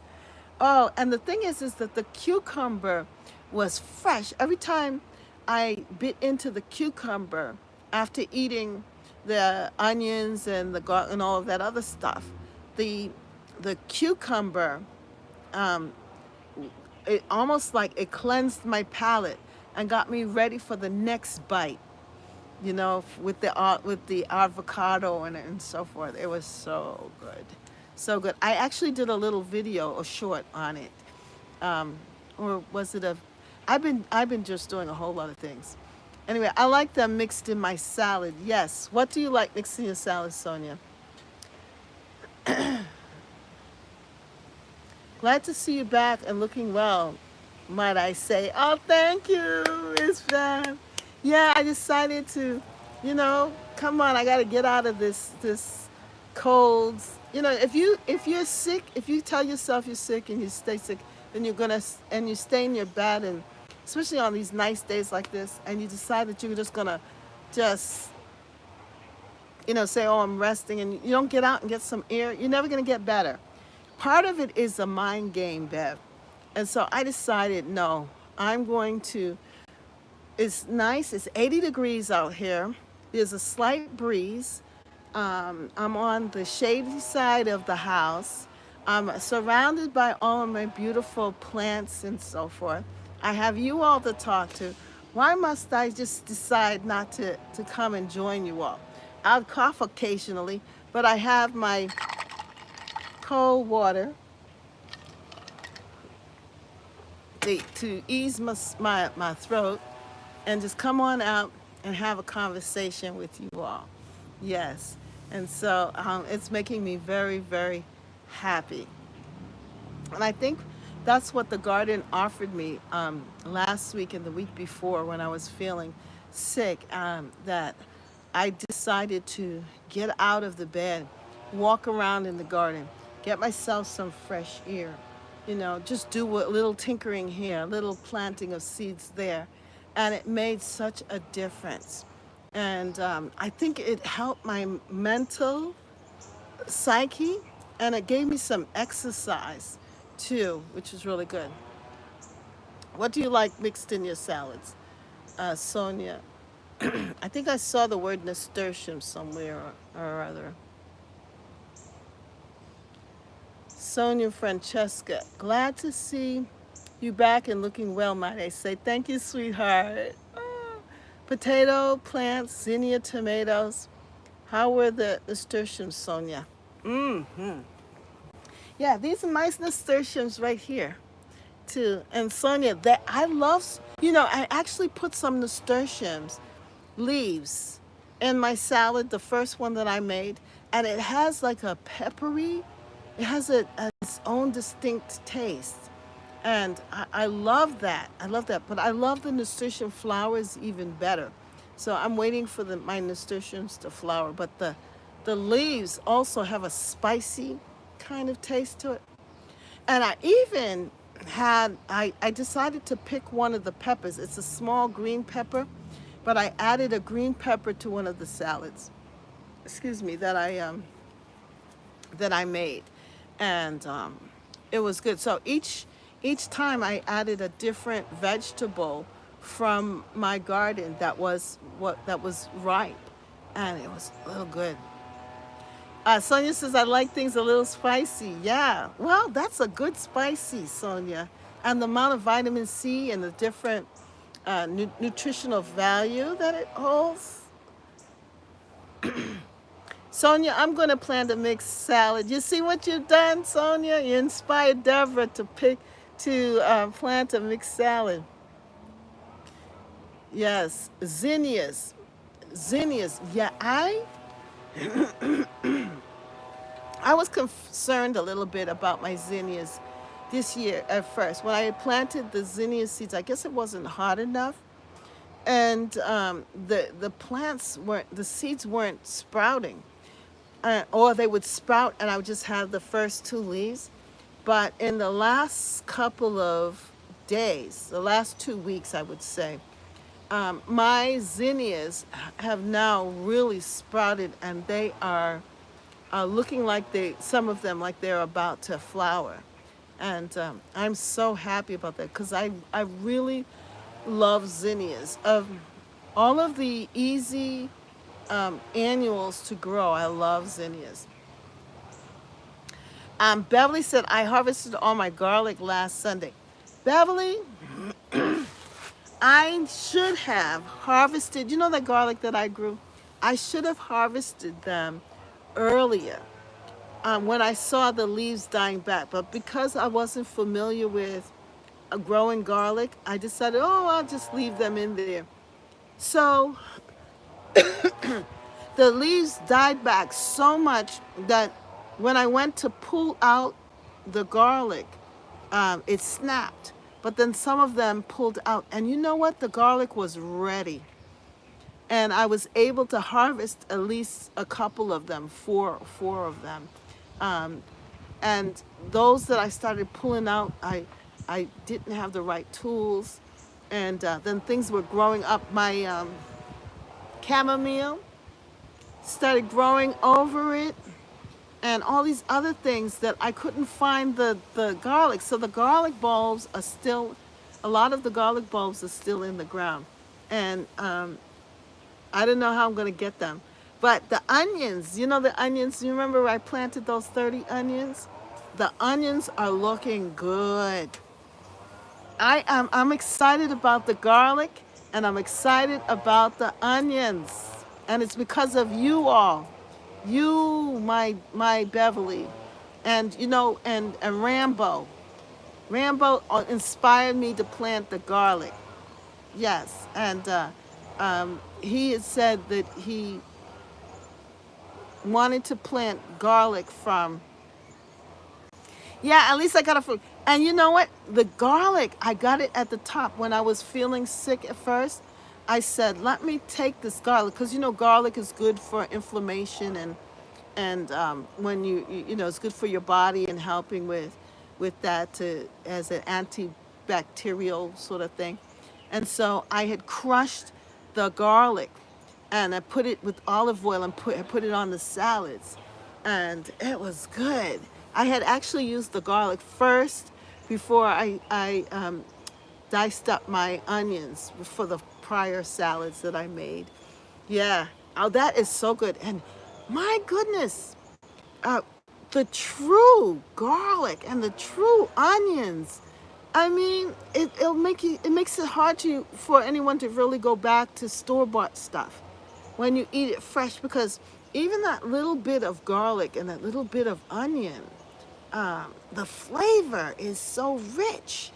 Oh, and the thing is that the cucumber was fresh. Every time I bit into the cucumber after eating the onions and the garlic and all of that other stuff, the cucumber, um, it almost like it cleansed my palate and got me ready for the next bite. You know, with the avocado and so forth. It was so good, so good. I actually did a little video, a short on it, or was it a? I've been just doing a whole lot of things. Anyway, I like them mixed in my salad. Yes. What do you like mixed in your salad, Sonia? Glad to see you back and looking well, might I say. Oh, thank you, Miss Van. Yeah, I decided to, come on, I got to get out of this colds. You know, if you're sick, if you tell yourself you're sick and you stay sick, then and you stay in your bed, and especially on these nice days like this, and you decide that you're just gonna just say, oh, I'm resting, and you don't get out and get some air, you're never gonna get better. Part of it is a mind game, Bev. And so I decided, no, I'm going to, it's nice, it's 80 degrees out here. There's a slight breeze. I'm on the shady side of the house. I'm surrounded by all of my beautiful plants and so forth. I have you all to talk to. Why must I just decide not to come and join you all? I'll cough occasionally, but I have my cold water to ease my throat, and just come on out and have a conversation with you all. Yes. And so it's making me very, very happy. And I think that's what the garden offered me last week and the week before when I was feeling sick, that I decided to get out of the bed, walk around in the garden, get myself some fresh air, just do a little tinkering here, a little planting of seeds there. And it made such a difference. And I think it helped my mental psyche, and it gave me some exercise too, which was really good. What do you like mixed in your salads, Sonia? I think I saw the word nasturtium somewhere or other. Sonia Francesca, glad to see you back and looking well, might I say. Thank you, sweetheart. Oh, potato plants, zinnia tomatoes. How were the nasturtiums, Sonia? Mm-hmm. Yeah, these are my nasturtiums right here too. And Sonia, that I love, I actually put some nasturtiums leaves in my salad, the first one that I made, and it has like a peppery, it has its own distinct taste. And I love that. I love that. But I love the nasturtium flowers even better. So I'm waiting for my nasturtiums to flower. But the leaves also have a spicy kind of taste to it. And I even I decided to pick one of the peppers. It's a small green pepper, but I added a green pepper to one of the salads. Excuse me, that I made, and it was good. So each time I added a different vegetable from my garden that was ripe, and it was a little good. Sonia says, I like things a little spicy. Yeah, well, that's a good spicy, Sonia. And the amount of vitamin C and the different nutritional value that it holds. Sonia, I'm going to plant a mixed salad. You see what you've done, Sonia? You inspired Deborah to plant a mixed salad. Yes, zinnias. Zinnias. Yeah, I was concerned a little bit about my zinnias this year at first. When I had planted the zinnia seeds, I guess it wasn't hot enough, and the seeds weren't sprouting, or they would sprout, and I would just have the first two leaves. But in the last couple of days, the last 2 weeks, I would say, my zinnias have now really sprouted, and they are looking like some of them, like they're about to flower. And I'm so happy about that because I really love zinnias. Of all of the easy annuals to grow, I love zinnias. Beverly said, I harvested all my garlic last Sunday. Beverly, I should have harvested, that garlic that I grew? I should have harvested them earlier when I saw the leaves dying back. But because I wasn't familiar with growing garlic, I decided, I'll just leave them in there. So the leaves died back so much that when I went to pull out the garlic, it snapped. But then some of them pulled out. And you know what? The garlic was ready. And I was able to harvest at least a couple of them, four of them. And those that I started pulling out, I didn't have the right tools. And then things were growing up. My chamomile started growing over it, and all these other things that I couldn't find the garlic. So the garlic bulbs are still, a lot of the garlic bulbs are still in the ground. And I don't know how I'm going to get them. But the onions, the onions, you remember I planted those 30 onions? The onions are looking good. I'm excited about the garlic, and I'm excited about the onions. And it's because of you all. You, my Beverly, and and Rambo. Rambo inspired me to plant the garlic. Yes, and he had said that he wanted to plant garlic from. Yeah, at least I got it from. And you know what? The garlic, I got it at the top when I was feeling sick at first. I said, let me take this garlic, because garlic is good for inflammation, and when it's good for your body and helping with that as an antibacterial sort of thing. And so I had crushed the garlic, and I put it with olive oil and put it on the salads, and it was good. I had actually used the garlic first before I diced up my onions for the prior salads that I made. Yeah. Oh, that is so good. And my goodness, the true garlic and the true onions. I mean, it makes it hard for anyone to really go back to store-bought stuff when you eat it fresh, because even that little bit of garlic and that little bit of onion the flavor is so rich.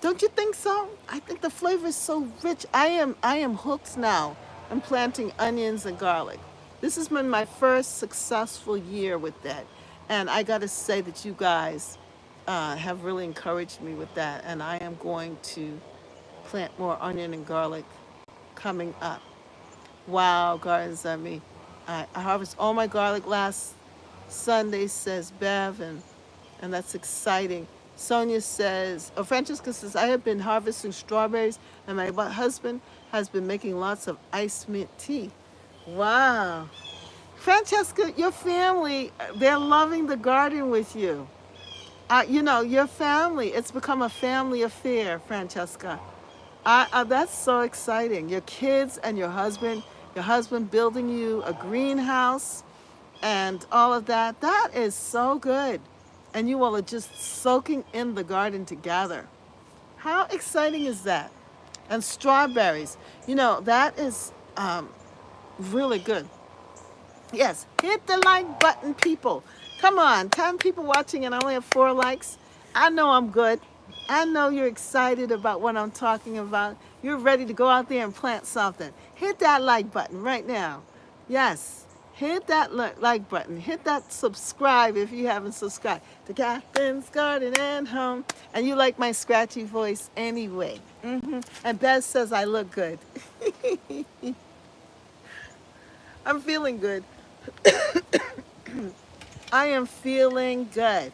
Don't you think so? I think the flavor is so rich. I am hooked now. I'm planting onions and garlic. This has been my first successful year with that. And I got to say that you guys have really encouraged me with that. And I am going to plant more onion and garlic coming up. Wow, gardens, I mean, I harvested all my garlic last Sunday, says Bev, and that's exciting. Sonia says, or Francesca says, I have been harvesting strawberries, and my husband has been making lots of ice mint tea. Wow. Francesca, your family, they're loving the garden with you. Your family, it's become a family affair, Francesca. That's so exciting. Your kids and your husband building you a greenhouse and all of that. That is so good. And you all are just soaking in the garden together. How exciting is that? And strawberries. That is really good. Yes, hit the like button, people. Come on, 10 people watching and I only have 4 likes. I know I'm good. I know you're excited about what I'm talking about. You're ready to go out there and plant something. Hit that like button right now. Yes, hit that like button. Hit that subscribe if you haven't subscribed to Catherine's Garden and Home. And you like my scratchy voice anyway. And Beth says I look good. I'm feeling good. I am feeling good.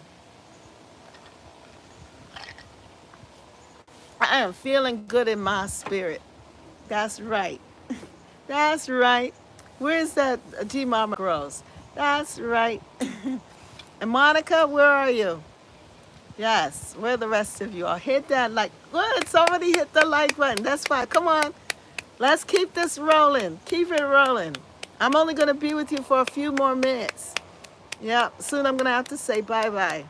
I am feeling good in my spirit. That's right. That's right. Where's that G Mama Grows? That's right. And Monica, where are you? Yes, where the rest of you are? Hit that like. Good, somebody hit the like button. That's fine. Come on. Let's keep this rolling. Keep it rolling. I'm only going to be with you for a few more minutes. Yep, soon I'm going to have to say bye-bye.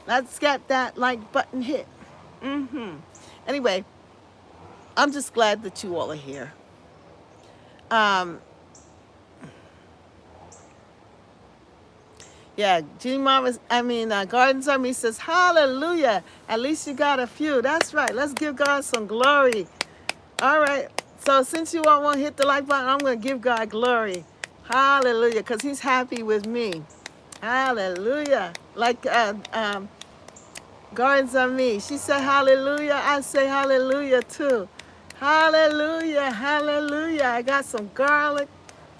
Let's get that like button hit. Anyway, I'm just glad that you all are here. Yeah, Gardens Army says, hallelujah. At least you got a few. That's right. Let's give God some glory. All right. So since you all won't hit the like button, I'm going to give God glory. Hallelujah. Because he's happy with me. Hallelujah. Like Gardens on me. She said hallelujah. I say hallelujah too. Hallelujah. Hallelujah. I got some garlic.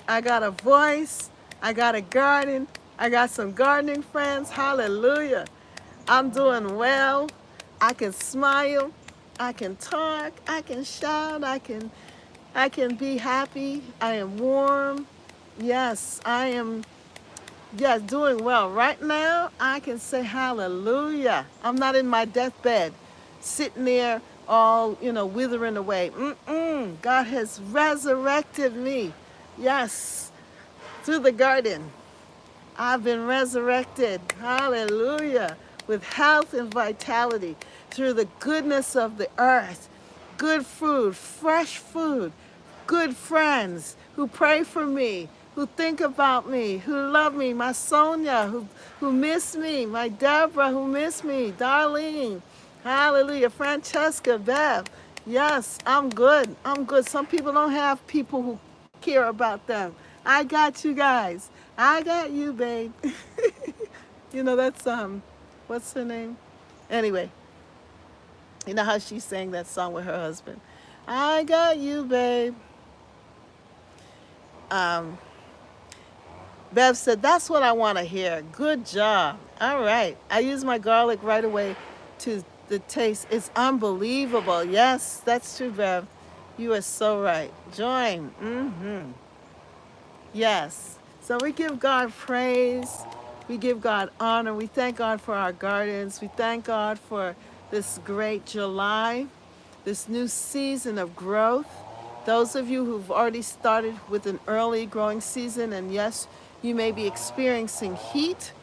I got a voice. I got a garden. I got some gardening friends. Hallelujah. I'm doing well. I can smile. I can talk. I can shout. I can be happy. I am warm. Yes, I am. Yes, doing well. Right now, I can say hallelujah. I'm not in my deathbed, sitting there all, withering away. God has resurrected me. Yes, through the garden. I've been resurrected. Hallelujah. With health and vitality through the goodness of the earth. Good food, fresh food, good friends who pray for me, who think about me, who love me, my Sonia, who miss me, my Deborah, who miss me, Darlene, hallelujah, Francesca, Bev. Yes, I'm good. I'm good. Some people don't have people who care about them. I got you guys. I got you, babe. That's, what's her name? Anyway, you know how she sang that song with her husband? I got you, babe. Bev said, that's what I want to hear. Good job. All right. I use my garlic right away to the taste. It's unbelievable. Yes, that's true, Bev. You are so right. Join. Yes. So we give God praise. We give God honor. We thank God for our gardens. We thank God for this great July, this new season of growth. Those of you who've already started with an early growing season, and yes, you may be experiencing heat.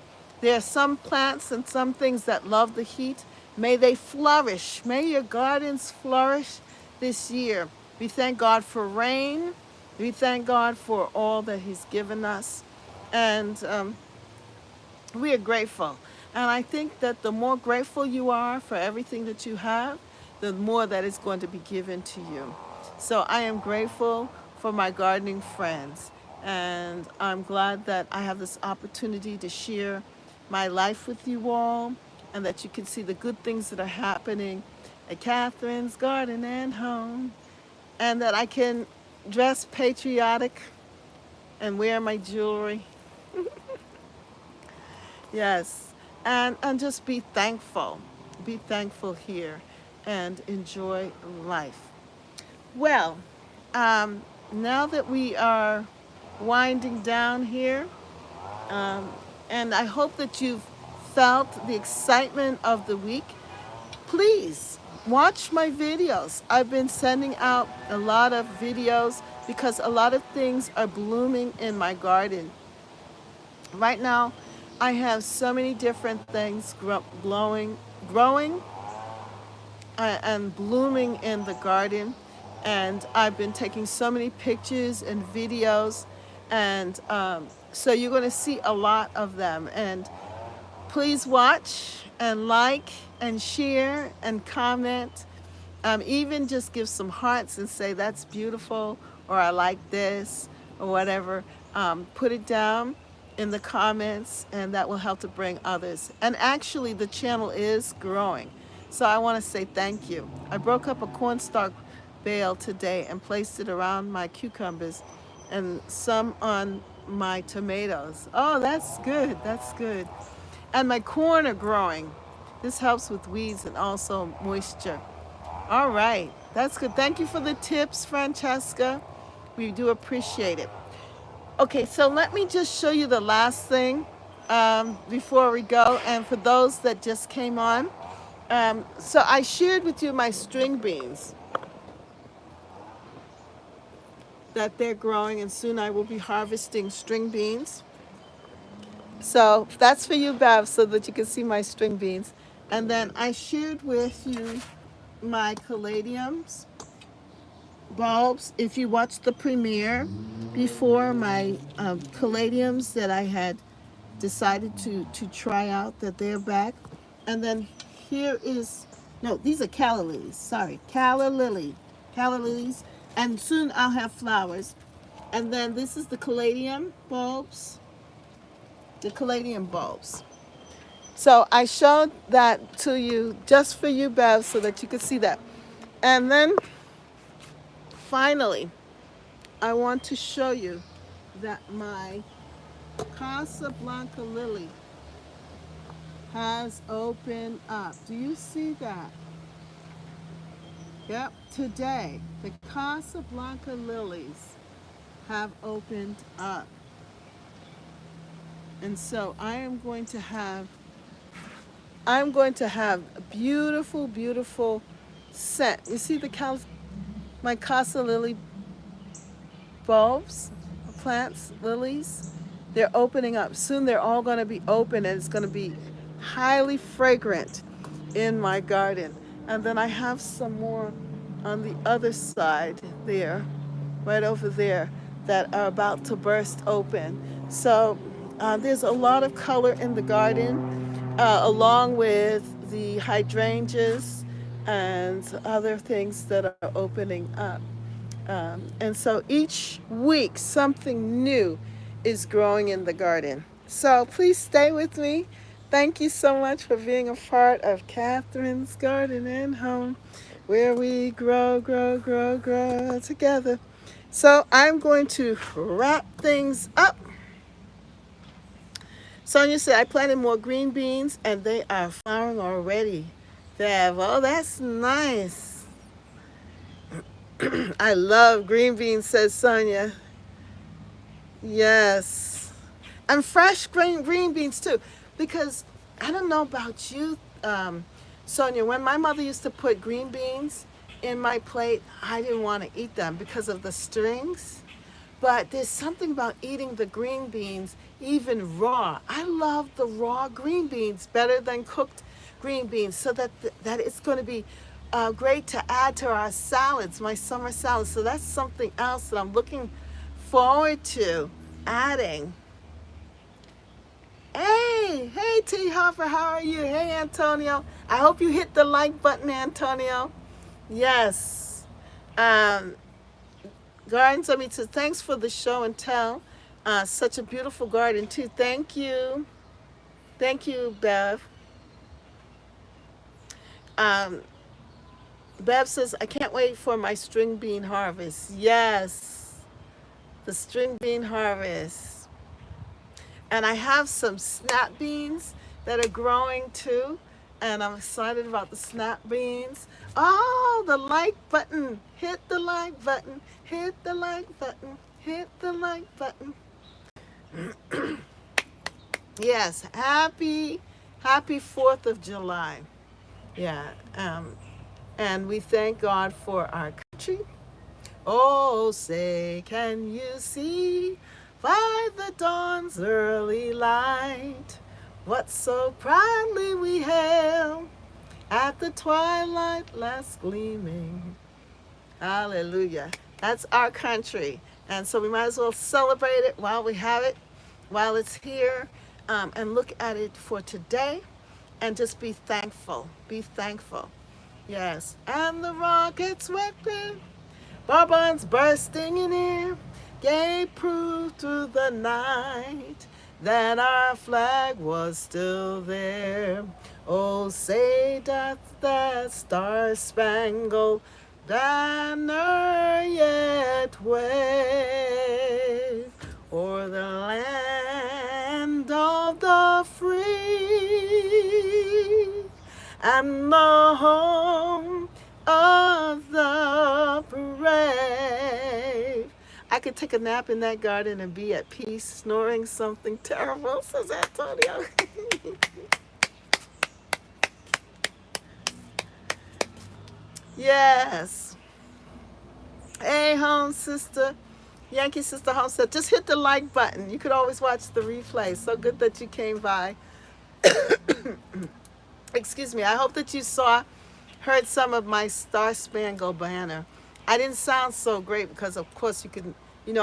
There are some plants and some things that love the heat. May they flourish. May your gardens flourish this year. We thank God for rain. We thank God for all that he's given us. And We are grateful. And I think that the more grateful you are for everything that you have, the more that is going to be given to you. So I am grateful for my gardening friends. And I'm glad that I have this opportunity to share my life with you all and that you can see the good things that are happening at Catherine's Garden and Home. And that I can dress patriotic and wear my jewelry. Yes, and just be thankful. Be thankful here and enjoy life. Well, now that we are winding down here, um, and I hope that you've felt the excitement of the week, please watch my videos. I've been sending out a lot of videos because a lot of things are blooming in my garden. Right now, I have so many different things growing and blooming in the garden. And I've been taking so many pictures and videos. And so you're going to see a lot of them. And please watch and like and share and comment. Even just give some hearts and say that's beautiful or I like this or whatever. Put it down in the comments and that will help to bring others. And actually the channel is growing. So I want to say thank you. I broke up a cornstalk bale today and placed it around my cucumbers and some on my tomatoes. Oh, that's good. That's good. And my corn are growing. This helps with weeds and also moisture. All right, that's good. Thank you for the tips, Francesca. We do appreciate it. Okay, so let me just show you the last thing before we go. And for those that just came on, so I shared with you my string beans that they're growing, and soon I will be harvesting string beans. So that's for you, Bev, so that you can see my string beans. And then I shared with you my caladiums bulbs. If you watched the premiere before, my caladiums that I had decided to try out, that they're back. And then here is, no, these are calla lilies, sorry, calla lilies, and soon I'll have flowers. And then this is the caladium bulbs, So I showed that to you just for you, Bev, so that you could see that. And then finally, I want to show you that my Casablanca lily has opened up. Do you see that? Yep, today the Casablanca lilies have opened up. And so I'm going to have beautiful, beautiful scent. You see my Casa lily bulbs, plants, lilies? They're opening up. Soon they're all going to be open and it's going to be highly fragrant in my garden. And then I have some more on the other side there, right over there, that are about to burst open. So there's a lot of color in the garden, along with the hydrangeas and other things that are opening up. And so each week something new is growing in the garden. So please stay with me. Thank you so much for being a part of Catherine's Garden and Home, where we grow together. So I'm going to wrap things up. Sonia said I planted more green beans and they are flowering already. Oh, that's nice. I love green beans, says Sonia. Yes. And fresh green beans too. Because I don't know about you, Sonia, when my mother used to put green beans in my plate, I didn't want to eat them because of the strings. But there's something about eating the green beans even raw. I love the raw green beans better than cooked green beans, so that it's going to be great to add to our salads, my summer salads. So that's something else that I'm looking forward to adding. Hey! Hey, T. Hopper, how are you? Hey, Antonio. I hope you hit the like button, Antonio. Yes. Um, Gardens, I mean, so thanks for the show and tell. Such a beautiful garden, too. Thank you. Thank you, Bev. Um, Bev says, I can't wait for my string bean harvest. Yes, the string bean harvest. And I have some snap beans that are growing too. And I'm excited about the snap beans. Oh, the like button. Hit the like button. Hit the like button. Hit the like button. Yes, happy 4th of July. Yeah. And we thank God for our country. Oh, say, can you see by the dawn's early light what so proudly we hailed at the twilight last gleaming? Hallelujah. That's our country. And so we might as well celebrate it while we have it, while it's here, and look at it for today and just be thankful. Be thankful. Yes. And the rockets weapon, bombs bursting in air, gave proof through the night that our flag was still there. Oh, say doth that star-spangled banner yet wave o'er the land of the free and the home of the brave. I could take a nap in that garden and be at peace, snoring something terrible, says Antonio. Yes. Hey, home sister. Yankee Sister Home said, just hit the like button. You could always watch the replay. So good that you came by. Excuse me. I hope that you heard some of my Star Spangled Banner. I didn't sound so great because, of course, I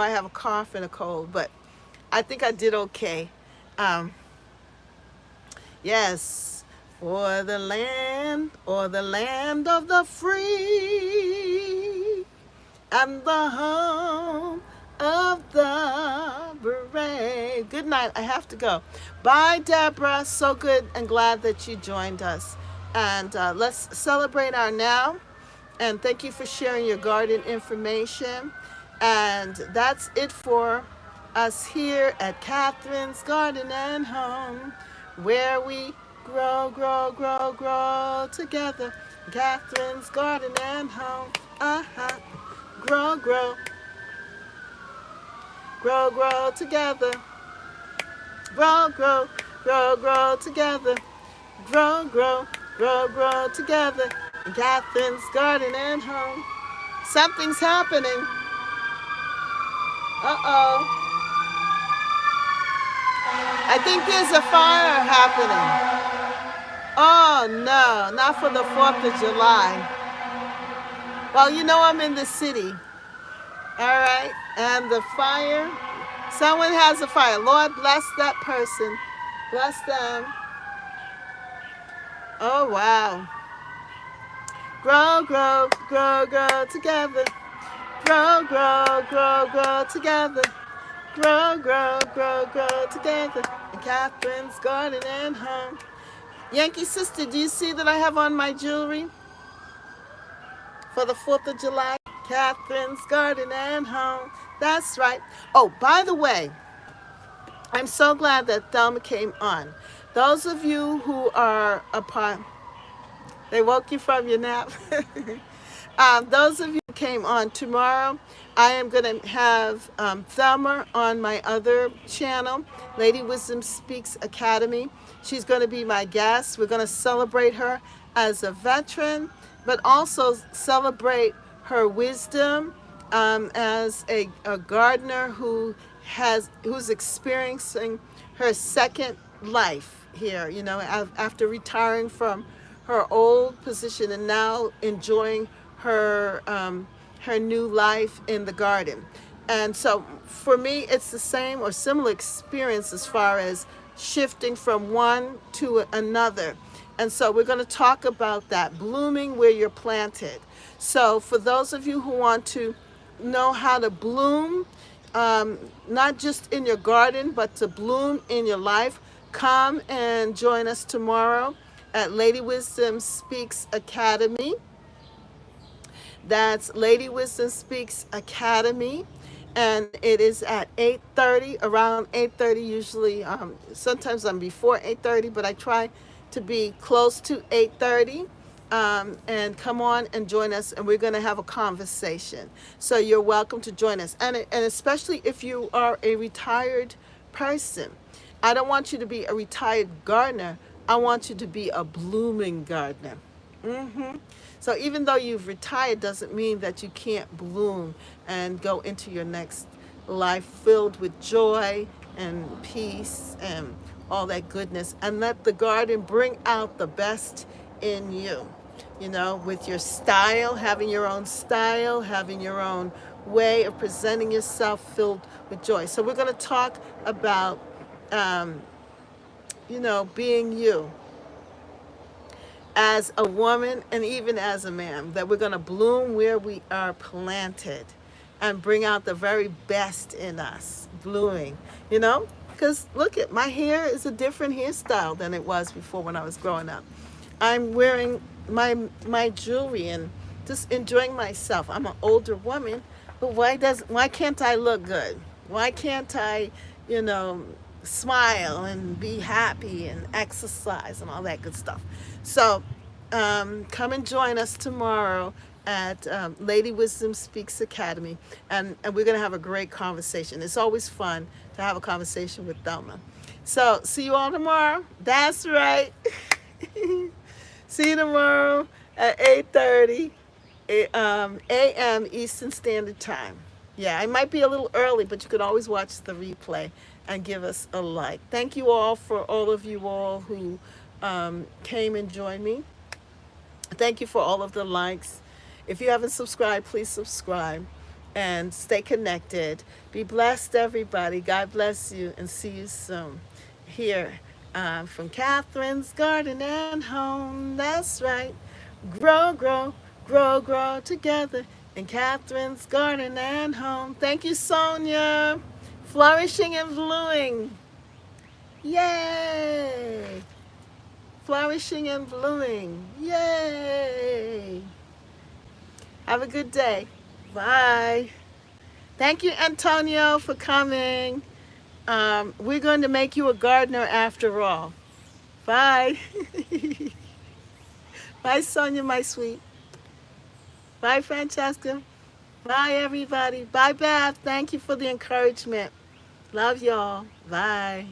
have a cough and a cold, but I think I did okay. Yes, for the land of the free and the home of the brave. Good night. I have to go. Bye, Deborah. So good and glad that you joined us. And let's celebrate our now. And thank you for sharing your garden information. And that's it for us here at Catherine's Garden and Home, where we grow, grow, grow, grow together. Catherine's Garden and Home. Grow, grow. Grow, grow together. Grow, grow, grow, grow together. Grow, grow, grow, grow together. Catherine's Garden and Home. Something's happening. Uh-oh. I think there's a fire happening. Oh, no, not for the 4th of July. Well, I'm in the city. All right, and the fire, someone has a fire. Lord, bless that person. Bless them. Oh, wow. Grow, grow, grow, grow together. Grow, grow, grow, grow together. Grow, grow, grow, grow together. In Catherine's Garden and Home. Yankee Sister, do you see that I have on my jewelry for the 4th of July? Catherine's Garden and Home. That's right. Oh, by the way, I'm so glad that Thelma came on. Those of you who are they woke you from your nap. Those of you who came on tomorrow, I am going to have Thelma on my other channel, Lady Wisdom Speaks Academy. She's going to be my guest. We're going to celebrate her as a veteran, but also celebrate her wisdom as a gardener who's experiencing her second life here, after retiring from her old position and now enjoying her new life in the garden. And so for me, it's the same or similar experience as far as shifting from one to another. And so we're going to talk about that, blooming where you're planted. So for those of you who want to know how to bloom, not just in your garden, but to bloom in your life, come and join us tomorrow at Lady Wisdom Speaks Academy. That's Lady Wisdom Speaks Academy, and it is at 8:30, around 8:30 usually. Sometimes I'm before 8:30, but I try to be close to 8:30. And come on and join us, and we're going to have a conversation. So you're welcome to join us, and especially if you are a retired person. I don't want you to be a retired gardener. I want you to be a blooming gardener. So even though you've retired doesn't mean that you can't bloom and go into your next life filled with joy and peace and all that goodness, and let the garden bring out the best in you. You know, with your style, having your own way of presenting yourself filled with joy. So we're going to talk about, being you as a woman and even as a man, that we're going to bloom where we are planted and bring out the very best in us, blooming, because look at my hair is a different hairstyle than it was before when I was growing up. I'm wearing my jewelry and just enjoying myself. I'm an older woman, but why can't I look good? Why can't I, smile and be happy and exercise and all that good stuff? So come and join us tomorrow at Lady Wisdom Speaks Academy, and we're going to have a great conversation. It's always fun to have a conversation with Thelma. So see you all tomorrow. That's right. See you tomorrow at 8:30 a.m. Eastern Standard Time. Yeah, I might be a little early, but you can always watch the replay and give us a like. Thank you all for all of you all who came and joined me. Thank you for all of the likes. If you haven't subscribed, please subscribe and stay connected. Be blessed, everybody. God bless you, and see you soon. Here from Catherine's Garden and Home. That's right. Grow, grow, grow, grow together in Catherine's Garden and Home. Thank you, Sonia. Flourishing and blooming. Yay! Flourishing and blooming. Yay! Have a good day. Bye. Thank you, Antonio, for coming. We're going to make you a gardener after all. Bye. Bye, Sonia, my sweet. Bye, Francesca. Bye, everybody. Bye, Beth. Thank you for the encouragement. Love y'all. Bye.